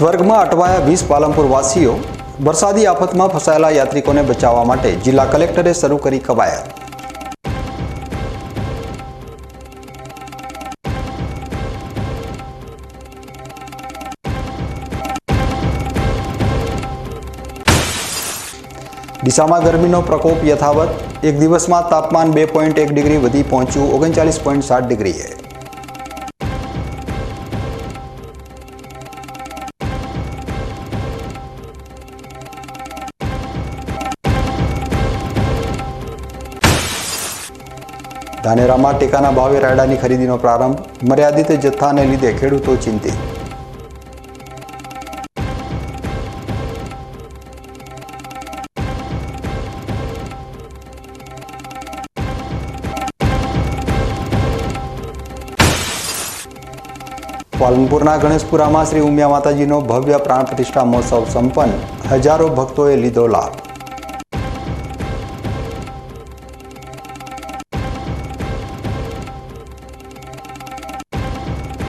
સ્વર્ગમાં અટવાયા 20 પાલનપુર વાસીઓ। વરસાદી આફતમાં ફસાયેલા યાત્રિકોને બચાવવા માટે જિલ્લા કલેક્ટરે શરૂ કરી કવાયત। ડીસામાં ગરમીનો પ્રકોપ યથાવત। એક દિવસમાં તાપમાન 2.1 ડિગ્રી વધી પહોંચ્યું 39.7 ડિગ્રીએ। ધાનેરામાં ટેકાના ભાવે રાયડાની ખરીદીનો પ્રારંભ। મર્યાદિત જથ્થાને લીધે ખેડૂતો ચિંતિત। પાલનપુરના ગણેશપુરામાં શ્રી ઉમિયા માતાજીનો ભવ્ય પ્રાણ પ્રતિષ્ઠા મહોત્સવ સંપન્ન। હજારો ભક્તોએ લીધો લાભ।